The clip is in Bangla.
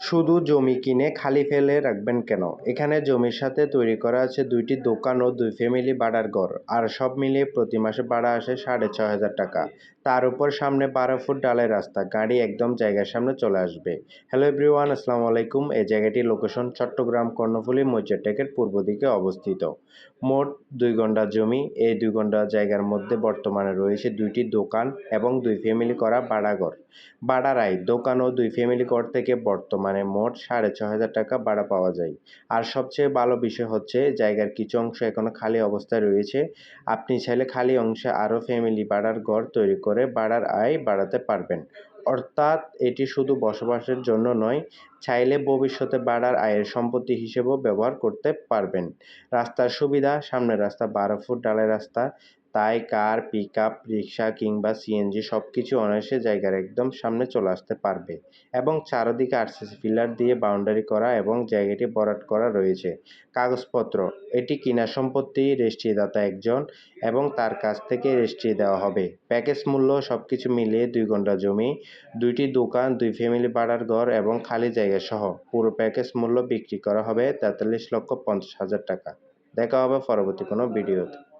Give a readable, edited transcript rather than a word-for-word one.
শুধু জমি কিনে খালি ফেলে রাখবেন কেন? এখানে জমির সাথে তৈরি করা আছে ২টি দোকান ও ২ ফ্যামিলি ভাড়ার ঘর। আর সব মিলিয়ে প্রতি মাসে ভাড়া আসে ৳৬,৫০০। তার উপর সামনে ১২ ফুট ঢালাই রাস্তা। গাড়ি একদম জায়গার সামনে চলে আসবে। হ্যালো এভরিওয়ান, আসসালামু আলাইকুম। এই জায়গাটির লোকেশন চট্টগ্রাম কর্ণফুলী মৌচাটেকের পূর্ব দিকে অবস্থিত। মোট ২ ঘন্টা জমি। এই ২ ঘন্টা জায়গার মধ্যে বর্তমানে রয়েছে ২টি দোকান এবং ২ ফ্যামিলি করা ভাড়া ঘর। ভাড়ার আয় দোকান ও ২ ফ্যামিলি ঘর থেকে বর্তমানে মোট ৳৬,৫০০ ভাড়া পাওয়া যায়। আর সবচেয়ে ভালো বিষয় হচ্ছে জায়গার কিছু অংশ এখনো খালি অবস্থায় রয়েছে। আপনি চাইলে খালি অংশে আরও ফ্যামিলি ভাড়ার ঘর তৈরি করে ভাড়ার আয় বাড়াতে পারবেন। অর্থাৎ এটি শুধু বসবাসের জন্য নয়, চাইলে ভবিষ্যতে ভাড়ার আয়ের সম্পত্তি হিসেবেও ব্যবহার করতে পারবেন। রাস্তার সুবিধা, সামনের রাস্তা ১২ ফুট ঢালাই রাস্তা। তাই কার, পিকআপ, রিকশা কিংবা সিএনজি সবকিছু অনায়াসে জায়গার একদম সামনে চলে আসতে পারবে। এবং চারদিকে আরসিসি পিলার দিয়ে বাউন্ডারি করা এবং জায়গাটি ভরাট করা রয়েছে। কাগজপত্র, এটি কিনা সম্পত্তি, রেজিস্ট্রিদাতা একজন এবং তার কাছ থেকে রেজিস্ট্রি দেওয়া হবে। প্যাকেজ মূল্য সবকিছু মিলিয়ে ২ ঘন্টা জমি, ২টি দোকান, ২ ফ্যামিলি ভাড়ার ঘর এবং খালি জায়গা সহ পুরো প্যাকেজ মূল্য বিক্রি করা হবে ৳৪৩,৫০,০০০। দেখা হবে পরবর্তী কোনো ভিডিওতে।